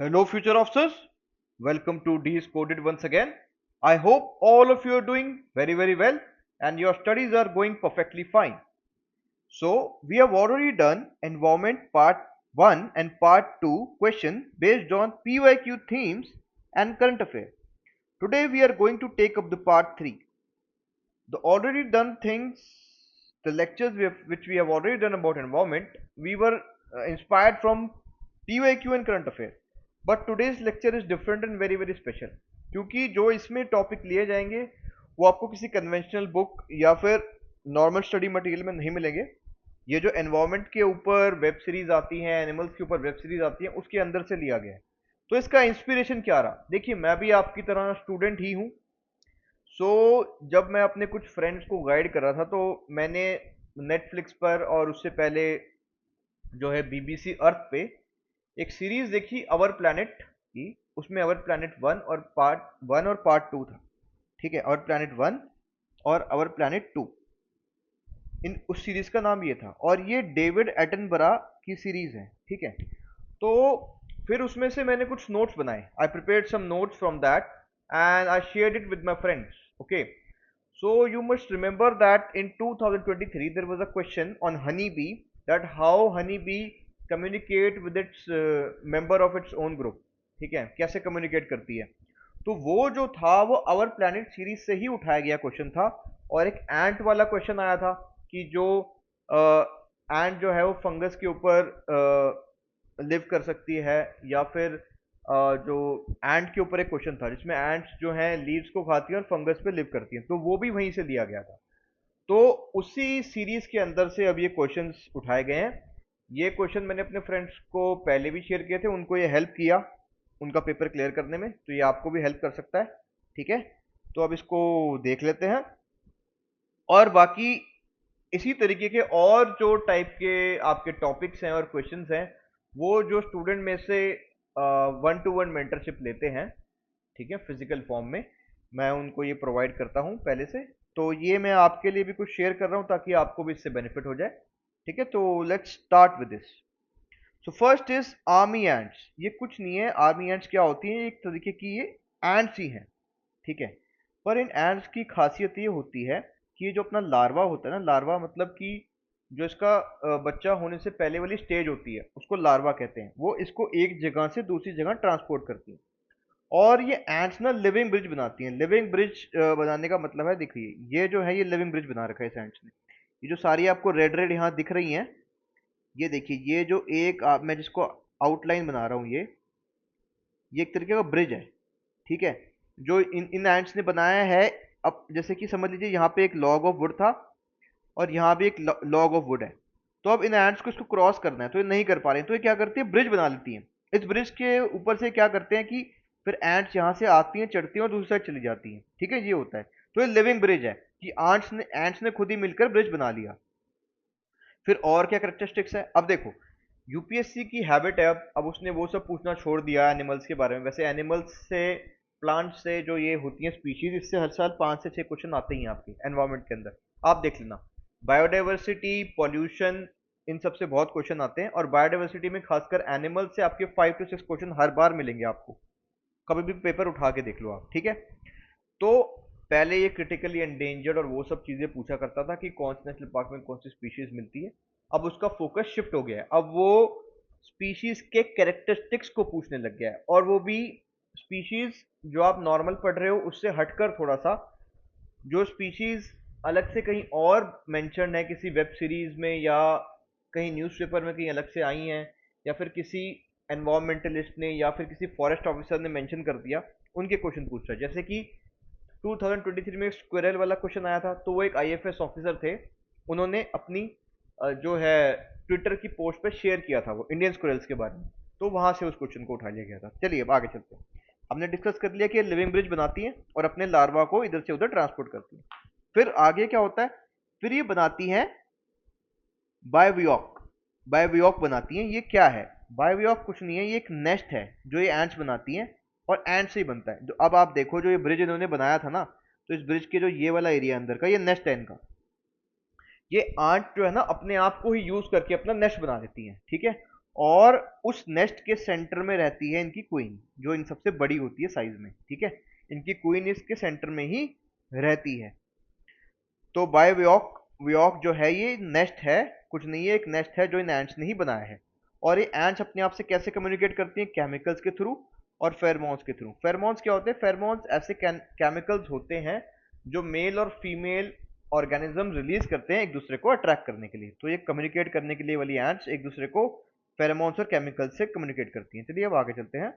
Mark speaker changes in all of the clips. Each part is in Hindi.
Speaker 1: Hello, future officers. Welcome to D's Coded once again. I hope all of you are doing very well and your studies are going perfectly fine. So, we have already done Environment Part 1 and Part 2 question based on PYQ themes and current affairs. Today, we are going to take up the Part 3. The already done things, the lectures which we have already done about environment, we were inspired from PYQ and current affairs. But today's lecture is different and very special, क्योंकि जो इसमें टॉपिक लिए जाएंगे वो आपको किसी कन्वेंशनल बुक या फिर नॉर्मल स्टडी मटेरियल में नहीं मिलेंगे। ये जो एनवायरनमेंट के ऊपर वेब सीरीज आती हैं, एनिमल्स के ऊपर वेब सीरीज आती हैं, उसके अंदर से लिया गया है। तो इसका इंस्पिरेशन क्या रहा? देखिए, मैं भी आपकी तरह स्टूडेंट ही हूँ। जब मैं अपने कुछ फ्रेंड्स को गाइड कर रहा था, तो मैंने नेटफ्लिक्स पर और उससे पहले जो है बीबीसी अर्थ पे एक सीरीज देखी अवर प्लैनेट की। उसमें अवर प्लैनेट वन और पार्ट टू था। ठीक है, अवर प्लैनेट वन और अवर प्लैनेट टू, इन उस सीरीज का नाम ये था, और ये डेविड एटनबरा की सीरीज है। ठीक है, तो फिर उसमें से मैंने कुछ नोट्स बनाए। I prepared some notes from that and I shared it with my friends. Okay, so you must remember that in 2023 there was a question on honeybee, that how honeybee communicate with its member of its own group। ठीक है, कैसे कम्युनिकेट करती है। तो वो जो था वो आवर प्लैनेट सीरीज से ही उठाया गया क्वेश्चन था। और एक एंट वाला क्वेश्चन आया था कि जो एंट जो है वो फंगस के ऊपर लिव कर सकती है, या फिर जो एंट के ऊपर एक क्वेश्चन था जिसमें एंट्स जो हैं लीव्स को खाती हैं और फंगस पे लिव करती हैं, तो वो भी वहीं से लिया गया था। तो उसी सीरीज के अंदर से अब ये क्वेश्चंस उठाए गए हैं। ये क्वेश्चन मैंने अपने फ्रेंड्स को पहले भी शेयर किए थे, उनको ये हेल्प किया उनका पेपर क्लियर करने में, तो ये आपको भी हेल्प कर सकता है। ठीक है, तो अब इसको देख लेते हैं। और बाकी इसी तरीके के और जो टाइप के आपके टॉपिक्स हैं और क्वेश्चंस हैं, वो जो स्टूडेंट में से वन टू वन मेंटरशिप लेते हैं, ठीक है, फिजिकल फॉर्म में, मैं उनको ये प्रोवाइड करता हूँ पहले से। तो ये मैं आपके लिए भी कुछ शेयर कर रहा हूँ ताकि आपको भी इससे बेनिफिट हो जाए। ठीक है, तो let's start with this. So first is army ants. ये कुछ नहीं है, आर्मी एंट्स क्या होती है, एक तरीके की ये एंट्स ही हैं। ठीक है, पर इन एंट्स की खासियत ये होती है कि ये जो अपना लार्वा होता है ना, लार्वा मतलब कि जो इसका बच्चा होने से पहले वाली स्टेज होती है उसको लार्वा कहते हैं। वो इसको एक जगह से दूसरी जगह ट्रांसपोर्ट करती है। और ये एंट्स ना लिविंग ब्रिज बनाती हैं। लिविंग ब्रिज बनाने का मतलब है, देखिए ये जो है ये लिविंग ब्रिज बना रखा है इस एंट्स ने। ये जो सारी आपको रेड रेड यहाँ दिख रही हैं, ये देखिए, ये जो एक मैं जिसको आउटलाइन बना रहा हूँ, ये एक तरीके का ब्रिज है। ठीक है, जो इन इन एंट्स ने बनाया है। अब जैसे कि समझ लीजिए यहाँ पे एक लॉग ऑफ वुड था और यहाँ भी एक लॉग ऑफ वुड है। तो अब इन एंट्स को इसको क्रॉस करना है, तो ये नहीं कर पा रहे हैं, तो ये क्या करती है, ब्रिज बना लेती हैं। इस ब्रिज के ऊपर से क्या करते हैं कि फिर एंट्स यहाँ से आती हैं, चढ़ती हैं और दूसरी साइड चली जाती हैं। ठीक है, ये होता है। तो ये लिविंग ब्रिज है कि एंट्स ने खुद ही मिलकर ब्रिज बना लिया। फिर और क्या करेक्टरिस्टिक्स है, अब देखो, यूपीएससी की हैबिट है, अब उसने वो सब पूछना छोड़ दिया एनिमल्स के बारे में। वैसे एनिमल्स से, प्लांट्स से जो ये होती हैं स्पीशीज, इससे हर साल 5 से 6 क्वेश्चन आते ही हैं आपके एनवायरमेंट के अंदर। आप देख लेना, बायोडाइवर्सिटी, पॉल्यूशन, इन सब से बहुत क्वेश्चन आते हैं। और बायोडाइवर्सिटी में खासकर एनिमल से आपके 5 to 6 क्वेश्चन हर बार मिलेंगे आपको, कभी भी पेपर उठा के देख लो आप। ठीक है, तो पहले ये क्रिटिकली एंडेंजर्ड और वो सब चीजें पूछा करता था कि कौन से नेशनल पार्क में कौन सी स्पीशीज मिलती है। अब उसका फोकस शिफ्ट हो गया है, अब वो स्पीशीज के कैरेक्टरिस्टिक्स को पूछने लग गया है, और वो भी स्पीशीज जो आप नॉर्मल पढ़ रहे हो उससे हटकर थोड़ा सा, जो स्पीशीज अलग से कहीं और मेंशन है किसी वेब सीरीज में, या कहीं न्यूज़पेपर में कहीं अलग से आई हैं, या फिर किसी एनवायरमेंटलिस्ट ने या फिर किसी फॉरेस्ट ऑफिसर ने मेंशन कर दिया, उनके क्वेश्चन पूछ रहा है। जैसे कि 2023 में एक स्क्विरल वाला क्वेश्चन आया था, तो वो एक आईएफएस ऑफिसर थे, उन्होंने अपनी जो है ट्विटर की पोस्ट पे शेयर किया था वो इंडियन स्क्विरल्स के बारे में, तो वहां से उस क्वेश्चन को उठा लिया गया था। चलिए अब आगे चलते हैं। हमने डिस्कस कर लिया कि ये लिविंग ब्रिज बनाती है और अपने लार्वा को इधर से उधर ट्रांसपोर्ट करती है। फिर आगे क्या होता है, फिर ये बनाती है बायोवियॉक। बायोवियॉक बनाती हैं। ये क्या है, बायोवियॉक कुछ नहीं है, ये एक नेस्ट है जो ये एंट्स बनाती हैं, और एंट से ही बनता है। जो अब आप देखो, जो ये ब्रिज इन्होंने बनाया था ना, तो इस ब्रिज के जो ये वाला एरिया अंदर का, ये नेस्ट है इनका। ये आंट जो है ना, अपने आप को ही यूज करके अपना नेस्ट बना देती हैं। ठीक है, और उस नेस्ट के सेंटर में रहती है इनकी क्वीन, जो इन सबसे बड़ी होती है साइज में, ठीक है। इनकी क्वीन इसके सेंटर में ही रहती है। तो बाय वियॉक जो है ये नेस्ट है, कुछ नहीं है, एक नेस्ट है जो इन एंट्स ने ही बनाया है। और ये एंट्स अपने आप से कैसे कम्युनिकेट करती हैं? केमिकल्स के थ्रू और फेरोमोन्स के थ्रू। फेरोमोन्स क्या होते हैं? फेरोमोन्स ऐसे केमिकल्स होते हैं जो मेल और फीमेल ऑर्गेनिज्म रिलीज करते हैं एक दूसरे को अट्रैक्ट करने के लिए। तो ये कम्युनिकेट करने के लिए वाली एंट्स एक दूसरे को फेरोमोन्स और केमिकल्स से कम्युनिकेट करती हैं। चलिए अब आगे चलते हैं।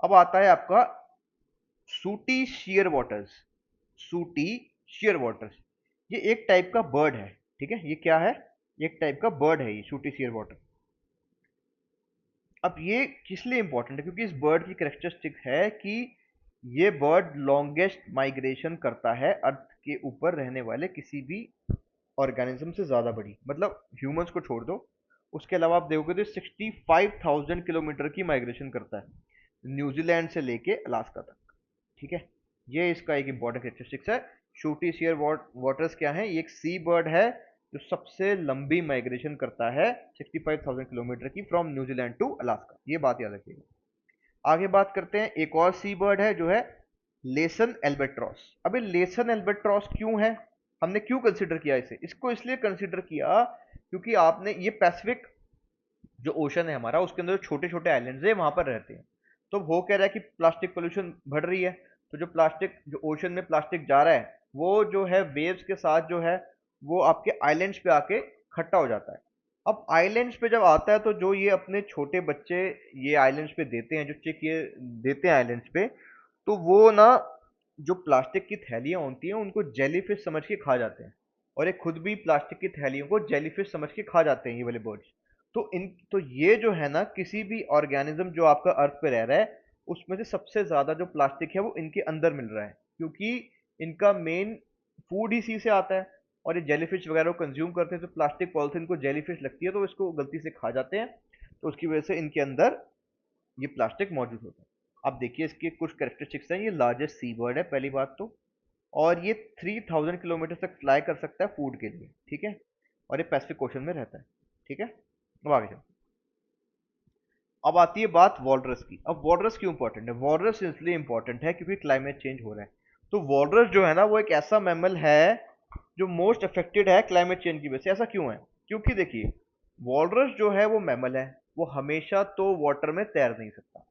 Speaker 1: अब आता है आपका सूटी शेयर वाटर्स। सूटी शेयर वाटर्स, ये एक टाइप का बर्ड है, ठीक है। ये क्या है? एक टाइप का बर्ड है ये सूटी शेयर वाटर। अब ये किस लिए इंपॉर्टेंट है? क्योंकि इस बर्ड की कैरेक्टरिस्टिक है कि ये बर्ड लॉन्गेस्ट माइग्रेशन करता है अर्थ के ऊपर रहने वाले किसी भी ऑर्गेनिज्म से ज्यादा बड़ी, मतलब ह्यूमंस को छोड़ दो, उसके अलावा आप देखोगे तो 65,000 किलोमीटर की माइग्रेशन करता है न्यूजीलैंड से लेके अलास्का तक, ठीक है। ये इसका एक इंपॉर्टेंट कैरेक्टरिस्टिक्स है। शूटी शेयर वाटर्स क्या है? ये एक सी बर्ड है जो सबसे लंबी माइग्रेशन करता है 65,000 किलोमीटर की फ्रॉम न्यूजीलैंड टू अलास्का। ये बात याद रखिएगा। आगे बात करते हैं, एक और सी बर्ड है जो है लेसन एल्बेट्रॉस। अब ये लेसन एल्बेट्रॉस क्यों है? हमने क्यों कंसिडर किया इसे? इसको इसलिए कंसिडर किया क्योंकि आपने ये पैसिफिक जो ओशन है हमारा, उसके अंदर छोटे छोटे आइलैंड्स है, वहां पर रहते हैं। तो हो क्या रहा है कि प्लास्टिक पोल्यूशन बढ़ रही है, तो जो प्लास्टिक, जो ओशन में प्लास्टिक जा रहा है, वो जो है वेव्स के साथ जो है वो आपके आइलैंड्स पे आके इकट्ठा हो जाता है। अब आइलैंड्स पे जब आता है तो जो ये अपने छोटे बच्चे ये आइलैंड्स पे देते हैं, जो चिक ये देते हैं आइलैंड्स पे, तो वो ना जो प्लास्टिक की थैलियां होती हैं उनको जेलीफिश समझ के खा जाते हैं। और ये खुद भी प्लास्टिक की थैलियों को जेलीफिश समझ के खा जाते हैं ये वाले बर्ड्स। तो ये जो है ना, किसी भी ऑर्गेनिज्म जो आपका अर्थ पे रह रहा है उसमें से सबसे ज्यादा जो प्लास्टिक है वो इनके अंदर मिल रहा है, क्योंकि इनका मेन फूड ही सी से आता है। और ये जेलीफिश वगैरह को कंज्यूम करते हैं, तो प्लास्टिक पॉलिथीन को जेलीफिश लगती है तो इसको गलती से खा जाते हैं। तो उसकी वजह से इनके अंदर ये प्लास्टिक मौजूद होता है। अब देखिए इसके कुछ कैरेक्टरिस्टिक्स हैं। ये लार्जेस्ट सी बर्ड है पहली बात तो, और ये 3000 किलोमीटर तक फ्लाई कर सकता है फूड के लिए, ठीक है। और ये पैसिफिक ओशन में रहता है, ठीक है। अब आगे चलते हैं। अब आती है बात वॉलरस की। अब वॉलरस क्यों इंपॉर्टेंट है? वॉलरस इसलिए इंपॉर्टेंट है क्योंकि क्लाइमेट चेंज हो रहा है। तो वॉलरस जो है ना वो एक ऐसा मैमल है जो मोस्ट अफेक्टेड है क्लाइमेट चेंज की वजह से। ऐसा क्यों है? क्योंकि देखिए वॉलरस जो है वो मैमल है, वो हमेशा तो वाटर में तैर नहीं सकता।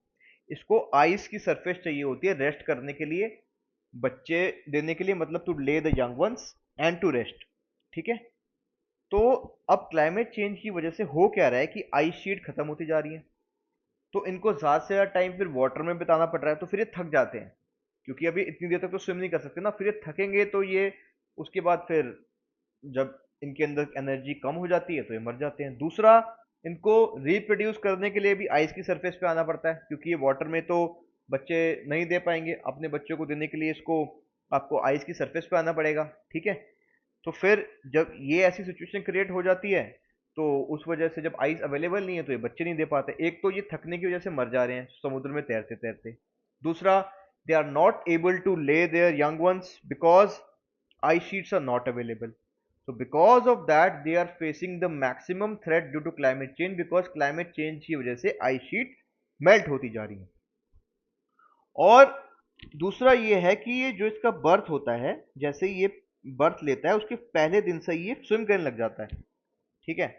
Speaker 1: इसको आइस की सरफेस चाहिए होती है रेस्ट करने के लिए, बच्चे देने के लिए, मतलब to lay the young ones and to rest, ठीक है। तो अब क्लाइमेट चेंज की वजह से हो क्या रहा है कि आइस शीट खत्म होती जा रही है, तो इनको ज्यादा से ज्यादा टाइम फिर वाटर में बिताना पड़ रहा है, तो फिर ये थक जाते हैं, क्योंकि अभी इतनी देर तक तो स्विम नहीं कर सकते ना, फिर ये थकेंगे तो ये उसके बाद फिर जब इनके अंदर एनर्जी कम हो जाती है तो ये मर जाते हैं। दूसरा, इनको रिप्रोड्यूस करने के लिए भी आइस की सरफेस पे आना पड़ता है, क्योंकि ये वाटर में तो बच्चे नहीं दे पाएंगे। अपने बच्चों को देने के लिए इसको आपको आइस की सरफेस पे आना पड़ेगा, ठीक है। तो फिर जब ये ऐसी सिचुएशन क्रिएट हो जाती है तो उस वजह से जब आइस अवेलेबल नहीं है तो ये बच्चे नहीं दे पाते। एक तो ये थकने की वजह से मर जा रहे हैं समुद्र में तैरते तैरते। दूसरा, they are not able to lay their young ones because ice sheets are not available. So because of that they are facing the maximum threat due to climate change, because climate change की वजह से ice sheet मेल्ट होती जा रही है। और दूसरा ये है कि ये जो इसका बर्थ होता है, जैसे ये बर्थ लेता है उसके पहले दिन से ये स्विम करने लग जाता है, ठीक है।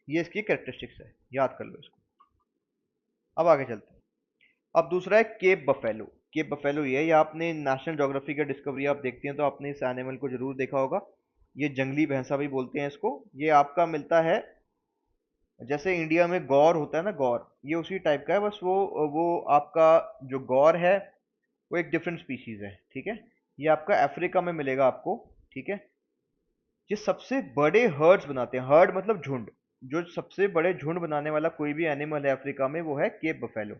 Speaker 1: ये इसकी कैरेक्टरिस्टिक्स है, याद कर लो इसको। अब आगे चलते हैं। अब दूसरा है केप बफेलो। केप बफेलो ये है, या आपने नेशनल ज्योग्राफी का डिस्कवरी आप देखते हैं तो आपने इस एनिमल को जरूर देखा होगा। ये जंगली भैंसा भी बोलते हैं इसको। ये आपका मिलता है, जैसे इंडिया में गौर होता है ना, गौर, ये उसी टाइप का है, बस वो आपका जो गौर है वो एक डिफरेंट स्पीशीज है, ठीक है। ये आपका अफ्रीका में मिलेगा आपको, ठीक है। ये सबसे बड़े हर्ड्स बनाते हैं। हर्ड मतलब झुंड। जो सबसे बड़े झुंड बनाने वाला कोई भी एनिमल है अफ्रीका में वो है केप बफेलो।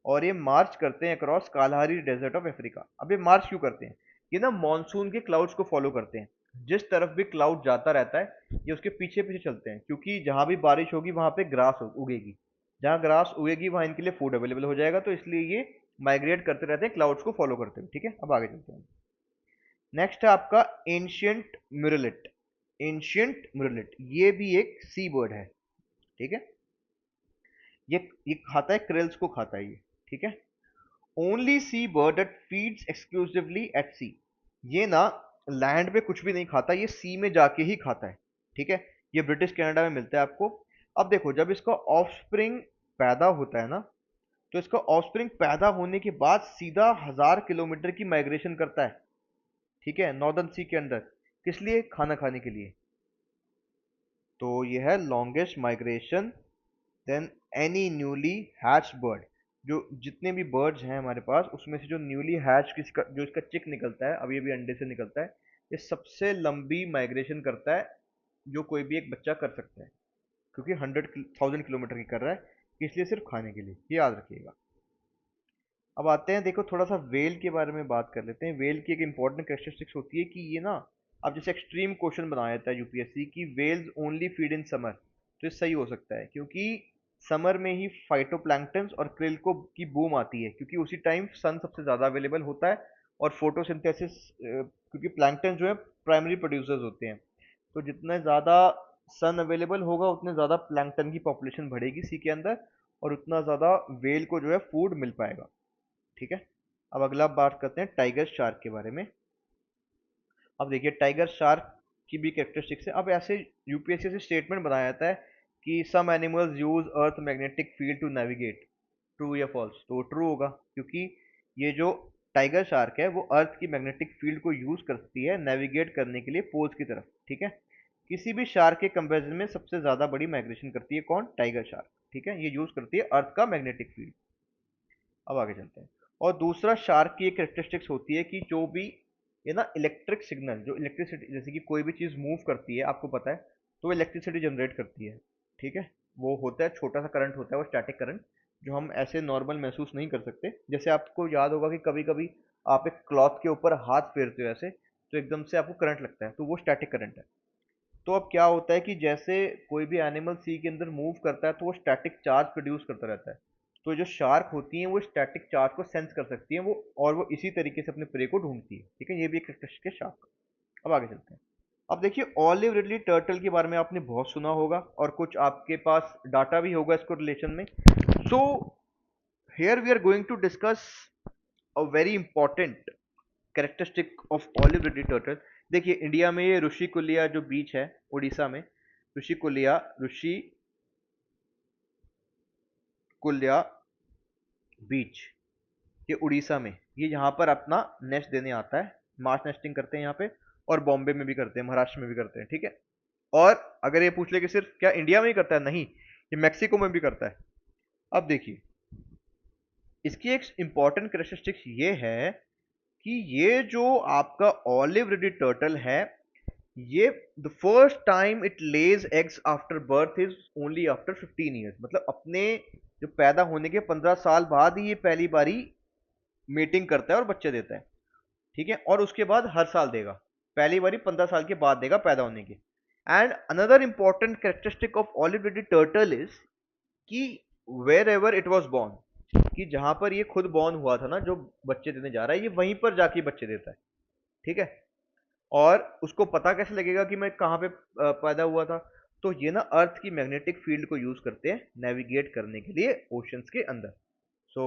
Speaker 1: और ये मार्च करते हैं across Kalahari desert of Africa. अब ये मार्च क्यों करते हैं? ये ना मॉनसून के क्लाउड्स को फॉलो करते हैं। जिस तरफ भी क्लाउड जाता रहता है ये उसके पीछे पीछे चलते हैं, क्योंकि जहां भी बारिश होगी वहां पे ग्रास उगेगी। जहां ग्रास उगेगी वहां इनके लिए फूड अवेलेबल हो जाएगा, तो इसलिए ये माइग्रेट करते रहते हैं क्लाउड्स को फॉलो करते हुए, ठीक है। अब आगे चलते हैं। नेक्स्ट है आपका एंशियंट म्यूरलिट। एंशियंट म्यूरलिट ये भी एक सी बर्ड है, ठीक है। ये खाता है, क्रिल्स को खाता है ये, ठीक है। Only sea bird that feeds exclusively at sea, ये ना लैंड पे कुछ भी नहीं खाता, ये सी में जाके ही खाता है, ठीक है। ये ब्रिटिश कनाडा में मिलता है आपको। अब देखो, जब इसका ऑफस्प्रिंग पैदा होता है ना, तो इसका ऑफस्प्रिंग पैदा होने के बाद सीधा 1000 किलोमीटर की माइग्रेशन करता है, ठीक है, नॉर्दर्न सी के अंदर। किस लिए? खाना खाने के लिए। तो ये है longest migration then any newly hatched bird. जो जितने भी बर्ड्स हैं हमारे पास, उसमें से जो न्यूली हैच जो इसका चिक निकलता है, अभी अभी अंडे से निकलता है, ये सबसे लंबी माइग्रेशन करता है जो कोई भी एक बच्चा कर सकता है, क्योंकि 1000 किलोमीटर की कर रहा है, इसलिए सिर्फ खाने के लिए, ये याद रखिएगा। अब आते हैं, देखो थोड़ा सा वेल के बारे में बात कर लेते हैं। वेल की एक इंपॉर्टेंट कैरेक्टरिस्टिक्स होती है कि ये ना, अब जैसे एक्सट्रीम क्वेश्चन बनाया जाता है यूपीएससी की, whales only feed in summer, तो ये सही हो सकता है, क्योंकि समर में ही फाइटोप्लैंक्टन और krill को की बूम आती है, क्योंकि उसी टाइम सन सबसे ज़्यादा अवेलेबल होता है, और फोटोसिंथेसिस, क्योंकि प्लैंक्टन जो है प्राइमरी प्रोड्यूसर्स होते हैं, तो जितना ज़्यादा सन अवेलेबल होगा उतने ज़्यादा प्लैंक्टन की पॉपुलेशन बढ़ेगी सी के अंदर, और उतना ज़्यादा वेल को जो है फूड मिल पाएगा, ठीक है। अब अगला बात करते हैं टाइगर शार्क के बारे में। अब देखिए, टाइगर शार्क की भी कैरेक्टरिस्टिक्स है। अब ऐसे यूपीएससी से स्टेटमेंट बनाया जाता है कि some animals use earth magnetic field to navigate, true या फॉल्स? तो ट्रू होगा, क्योंकि ये जो टाइगर शार्क है वो अर्थ की मैग्नेटिक फील्ड को यूज करती है नेविगेट करने के लिए पोल्स की तरफ, ठीक है। किसी भी शार्क के कंपैरिजन में सबसे ज्यादा बड़ी माइग्रेशन करती है कौन? टाइगर शार्क, ठीक है। ये यूज करती है अर्थ का मैग्नेटिक फील्ड। अब आगे चलते हैं। और दूसरा शार्क की एक कैरेक्टरिस्टिक्स होती है कि जो भी ये ना इलेक्ट्रिक सिग्नल, जो इलेक्ट्रिसिटी, जैसे कि कोई भी चीज़ मूव करती है, आपको पता है, तो वो इलेक्ट्रिसिटी जनरेट करती है, ठीक है। वो होता है छोटा सा करंट होता है, वो स्टैटिक करंट, जो हम ऐसे नॉर्मल महसूस नहीं कर सकते। जैसे आपको याद होगा कि कभी कभी आप एक क्लॉथ के ऊपर हाथ फेरते हो ऐसे, तो एकदम से आपको करंट लगता है, तो वो स्टैटिक करंट है। तो अब क्या होता है कि जैसे कोई भी एनिमल सी के अंदर मूव करता है, तो वो स्टैटिक चार्ज प्रोड्यूस करता रहता है। तो जो शार्क होती हैं वो स्टैटिक चार्ज को सेंस कर सकती हैं, वो और वो इसी तरीके से अपने प्रे को ढूंढती है, ठीक है। ये भी एक कैरेक्टरिस्टिक है शार्क का। अब आगे चलते हैं। अब देखिए, ऑलिव रिडली टर्टल के बारे में आपने बहुत सुना होगा, और कुछ आपके पास डाटा भी होगा इसको रिलेशन में। So here we are going to discuss a very important characteristic of olive ridley turtle. देखिए, इंडिया में ये ऋषिकुलिया जो बीच है उड़ीसा में, ऋषिकुलिया, ऋषिकुल्या बीच, ये उड़ीसा में, ये यहाँ पर अपना नेस्ट देने आता है, मास नेस्टिंग करते हैं यहाँ पे, और बॉम्बे में भी करते हैं, महाराष्ट्र में भी करते हैं, ठीक है। और अगर ये पूछ ले कि सिर्फ क्या इंडिया में ही करता है, नहीं, ये मैक्सिको में भी करता है। अब देखिए, इसकी एक इंपॉर्टेंट कैरेक्टरिस्टिक्स ये है कि ये जो आपका ऑलिव रिडी टर्टल है, ये the first time it Lay's eggs after birth is only after 15 years, मतलब अपने जो पैदा होने के 15 साल बाद ही ये पहली बारी मीटिंग करता है और बच्चे देता है, ठीक है। और उसके बाद हर साल देगा, पहली बारी 15 साल के बाद देगा पैदा होने के। And another important characteristic of olive ridley turtle is कि wherever it was born, कि जहां पर ये खुद बॉर्न हुआ था ना, जो बच्चे देने जा रहा है, ये वहीं पर जाके बच्चे देता है, ठीक है। और उसको पता कैसे लगेगा कि मैं कहाँ पे पैदा हुआ था? तो ये ना अर्थ की मैग्नेटिक फील्ड को यूज करते हैं नेविगेट करने के लिए ओशंस के अंदर। सो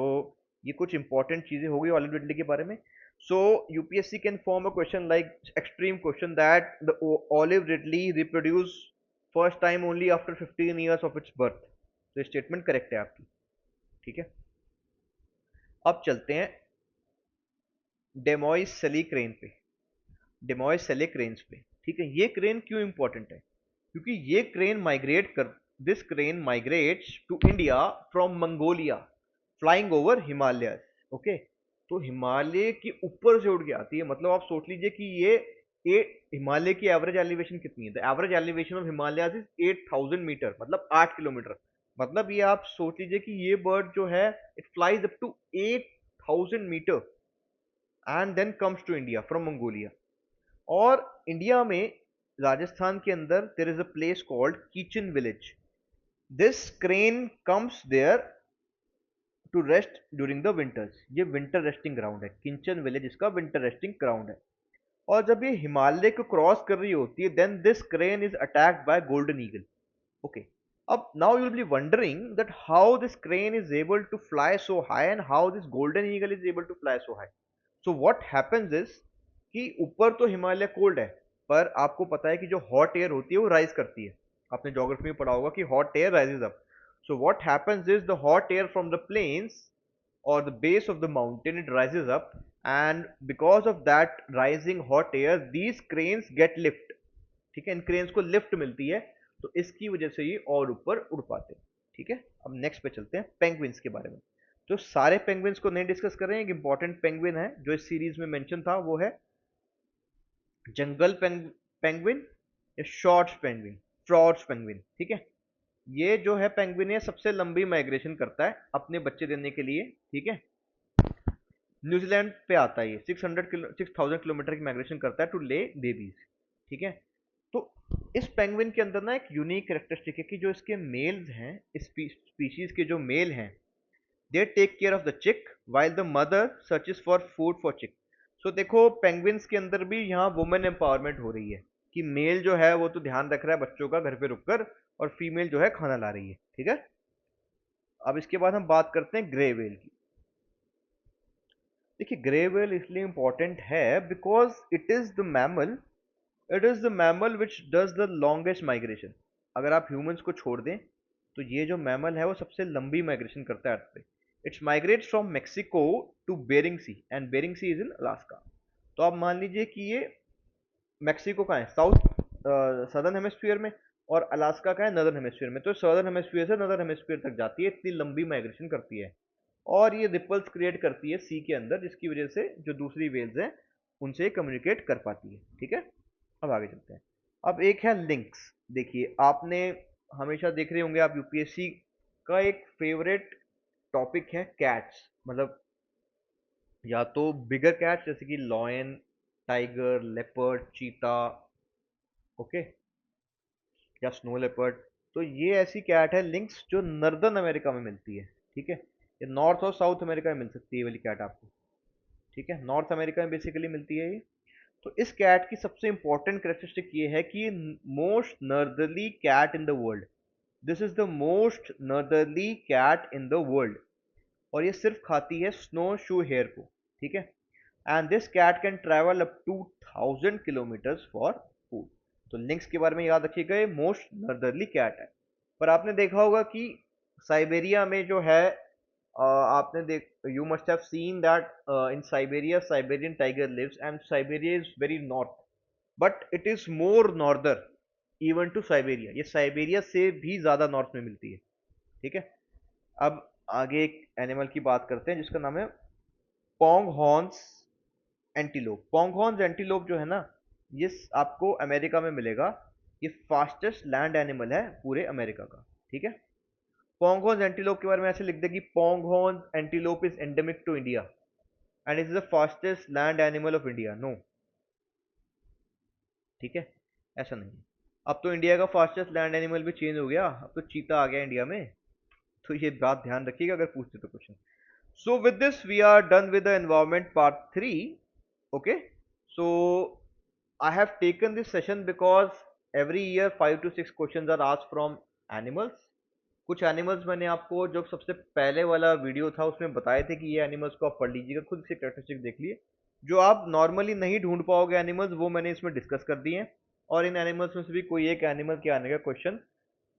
Speaker 1: ये कुछ इंपॉर्टेंट चीजें हो गई ऑलिव रिडले के बारे में। So UPSC can form a question like extreme question that the olive ridley reproduce first time only after 15 years of its birth. तो स्टेटमेंट करेक्ट है आपकी, ठीक है। अब चलते हैं डेमोइस सेली क्रेन पे, डेमोइस सेले क्रेन्स पे, ठीक है। ये क्रेन क्यों इंपॉर्टेंट है? क्योंकि ये क्रेन माइग्रेट कर this crane migrates to India from Mongolia, flying over Himalaya, okay. तो हिमालय के ऊपर से उड़ के आती है, मतलब आप सोच लीजिए कि ये हिमालय की एवरेज एलिवेशन कितनी है? The average elevation of Himalaya is 8000 metre, मतलब 8 किलोमीटर। मतलब ये आप सोच लीजिए कि ये बर्ड जो है, it flies up to 8000 metre and then comes to India from Mongolia. और इंडिया में राजस्थान के अंदर there is a place called Khichan village. This crane comes there to rest during the winters. ये विंटर रेस्टिंग ग्राउंड है, किंचन विलेज इसका विंटर रेस्टिंग ग्राउंड है। और जब ये हिमालय को क्रॉस कर रही होती है, then this crane is attacked by golden eagle, okay. अब now you will be wondering that how this crane is able to fly so high and how this golden eagle is able to fly so high. So what happens is कि ऊपर तो हिमालय कोल्ड है, पर आपको पता है कि जो हॉट एयर होती है वो राइज करती है. आपने ज्योग्राफी में पढ़ा होगा कि hot air rises up. So what happens is the hot air from the plains or the base of the mountain, it rises up, and because of that rising hot air these cranes get lift. ठीक है, इन क्रेन्स को लिफ्ट मिलती है, तो इसकी वजह से ये और ऊपर उड़ पाते हैं. ठीक है, अब नेक्स्ट पे चलते हैं पेंगुइन्स के बारे में. तो सारे पेंगुइन्स को नहीं डिस्कस कर रहे हैं. एक इंपॉर्टेंट पेंगुइन है जो इस सीरीज में मेंशन था, वो है जंगल पेंगुइन या शॉर्ट्स पेंगुइन, फ्रॉड्स पेंगुइन. ठीक है, ये जो है पेंगुइन है सबसे लंबी माइग्रेशन करता है अपने बच्चे देने के लिए. ठीक है, न्यूजीलैंड पे आता है ये. 6,000 किलोमीटर की माइग्रेशन करता है टू ले बेबीज. ठीक है, तो इस पेंगुइन के अंदर ना एक यूनिक कैरेक्टरिस्टिक है कि जो इसके मेल्स हैं, इस स्पीशीज के जो मेल हैं, they take care of the chick while the mother searches for food for chick. So देखो पेंगुइन्स के अंदर भी यहाँ वुमेन एम्पावरमेंट हो रही है कि मेल जो है वो तो ध्यान रख रहा है बच्चों का घर पे रुककर, और फीमेल जो है खाना ला रही है. ठीक है, अब इसके बाद हम बात करते हैं ग्रे व्हेल की. देखिए ग्रे व्हेल इसलिए इंपॉर्टेंट है because it is the mammal which does the longest migration. अगर आप ह्यूमंस को छोड़ दें तो ये जो मैमल है वो सबसे लंबी माइग्रेशन करता है अर्थ पे. It's migrates from Mexico to Bering sea, and Bering sea is in Alaska. तो आप मान लीजिए कि ये मेक्सिको का है साउथ सदर्न हेमिस्फीयर में, और अलास्का का है नदर्न हेमिस्फीयर में. तो सदर्न हेमिस्फीयर से नदर्न हेमिस्फीयर तक जाती है, इतनी लंबी माइग्रेशन करती है. और ये रिपल्स क्रिएट करती है सी के अंदर, जिसकी वजह से जो दूसरी वेल्स हैं उनसे कम्युनिकेट कर पाती है. ठीक है, अब आगे चलते हैं. अब एक है लिंक्स. देखिए आपने हमेशा देख रहे होंगे आप यूपीएससी का एक फेवरेट टॉपिक है कैट्स. मतलब या तो बिगर कैट्स जैसे कि लॉयन, टाइगर, लेपर्ड, चीता, ओके, या स्नो लेपर्ड. तो ये ऐसी कैट है लिंक्स जो नॉर्दर्न अमेरिका में मिलती है. ठीक है, ये नॉर्थ और साउथ अमेरिका में मिल सकती है वाली कैट आपको. ठीक है, नॉर्थ अमेरिका में बेसिकली मिलती है ये. तो इस कैट की सबसे इंपॉर्टेंट कैरेक्टरिस्टिक ये है कि most northerly cat in the world. This is the most northerly cat in the world. और ये सिर्फ खाती है स्नो शू हेयर को. ठीक है, and this cat can travel up to 1,000 kilometres for food. तो लिंक्स के बारे में याद रखिएगा, ये मोस्ट नॉर्दर्ली कैट है. पर आपने देखा होगा कि साइबेरिया में जो है आपने देख you must have seen that in Siberia Siberian tiger lives, and Siberia is very north, but it is more norther even to Siberia. ये साइबेरिया से भी ज्यादा नॉर्थ में मिलती है. ठीक है, अब आगे एक एनिमल की बात करते हैं जिसका नाम है Pong horns antelope. Pong horns antelope जो है ना, ये आपको अमेरिका में मिलेगा. ये फास्टेस्ट लैंड एनिमल है पूरे अमेरिका का. ठीक है, पोंगहॉर्न एंटीलोप के बारे में ऐसे लिख दे कि pronghorn antelope is endemic to India and is the fastest land animal of India. No, ठीक है, ऐसा नहीं. अब तो इंडिया का फास्टेस्ट लैंड एनिमल भी चेंज हो गया, अब तो चीता आ गया इंडिया में. तो ये बात ध्यान रखिएगा अगर पूछते तो question. So with this we are done with the environment part 3. Okay, so I have taken this session because every year 5 to 6 questions are asked from animals. कुछ एनिमल्स मैंने आपको जो सबसे पहले वाला वीडियो था उसमें बताए थे कि ये एनिमल्स को आप पढ़ लीजिएगा, खुद से कैरेक्टरिस्टिक देख लिए. जो आप नॉर्मली नहीं ढूंढ पाओगे एनिमल्स वो मैंने इसमें डिस्कस कर दिए हैं, और इन एनिमल्स में से भी कोई एक एनिमल के आने का क्वेश्चन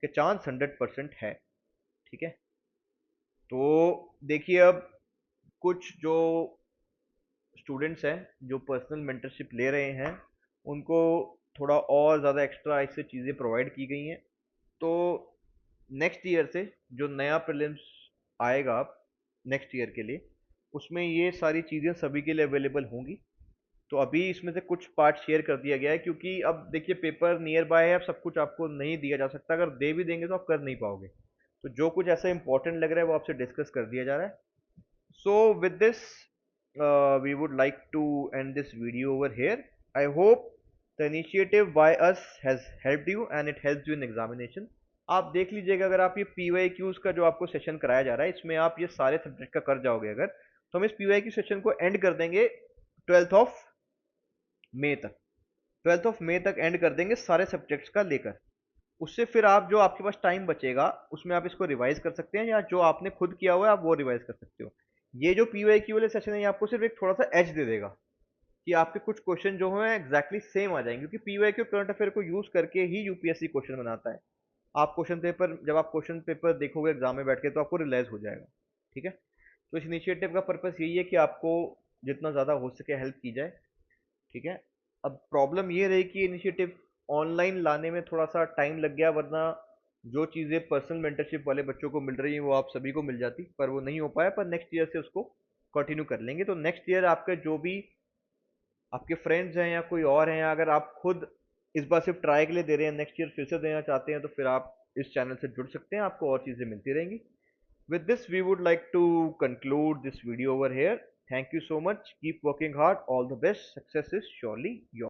Speaker 1: के चांस 100% है. ठीक है, तो देखिए अब कुछ जो स्टूडेंट्स हैं जो पर्सनल मेंटरशिप ले रहे हैं उनको थोड़ा और ज़्यादा एक्स्ट्रा इससे चीज़ें प्रोवाइड की गई हैं. तो नेक्स्ट ईयर से जो नया प्रीलिम्स आएगा नेक्स्ट ईयर के लिए, उसमें ये सारी चीज़ें सभी के लिए अवेलेबल होंगी. तो अभी इसमें से कुछ पार्ट शेयर कर दिया गया है क्योंकि अब देखिए पेपर नियर बाय है, अब सब कुछ आपको नहीं दिया जा सकता. अगर दे भी देंगे तो आप कर नहीं पाओगे. तो जो कुछ ऐसा इंपॉर्टेंट लग रहा है वो आपसे डिस्कस कर दिया जा रहा है. सो with this we would like to end this video over here. I hope the initiative by us has helped you and it helps you in examination. आप देख लीजिएगा अगर आप ये PYQs का जो आपको सेशन कराया जा रहा है इसमें आप ये सारे सब्जेक्ट का कर जाओगे अगर, तो हम इस PYQ सेशन को एंड कर देंगे 12th ऑफ मई तक. 12th ऑफ मई तक एंड कर देंगे सारे सब्जेक्ट्स का लेकर. उससे फिर आप जो आपके पास टाइम बचेगा उसमें आप इसको रिवाइज कर सकते हैं, या जो आपने खुद किया हुआ है आप वो रिवाइज कर सकते हो। ये जो पीवाईक्यू वाले सेशन है ये आपको सिर्फ एक थोड़ा सा एज दे देगा कि आपके कुछ क्वेश्चन जो हैं एग्जैक्टली सेम आ जाएंगे, क्योंकि पीवाईक्यू करंट अफेयर को यूज करके ही यूपीएससी क्वेश्चन बनाता है। आप क्वेश्चन पेपर, जब आप क्वेश्चन पेपर देखोगे एग्जाम में बैठ के तो आपको रियलाइज हो जाएगा। ठीक है, तो इस इनिशिएटिव का पर्पस यही है कि आपको जितना ज़्यादा हो सके हेल्प की जाए। ठीक है, अब प्रॉब्लम ये रही कि इनिशिएटिव ऑनलाइन लाने में थोड़ा सा टाइम लग गया, वरना जो चीज़ें पर्सनल मेंटरशिप वाले बच्चों को मिल रही हैं वो आप सभी को मिल जाती, पर वो नहीं हो पाया। पर नेक्स्ट ईयर से उसको कंटिन्यू कर लेंगे। तो नेक्स्ट ईयर आपके जो भी आपके फ्रेंड्स हैं या कोई और हैं, अगर आप खुद इस बार सिर्फ ट्राई के लिए दे रहे हैं, नेक्स्ट ईयर फिर से देना चाहते हैं, तो फिर आप इस चैनल से जुड़ सकते हैं, आपको और चीज़ें मिलती रहेंगी। With this, we would like to conclude this video over here. Thank you so much. Keep working hard. All the best. Success is surely yours.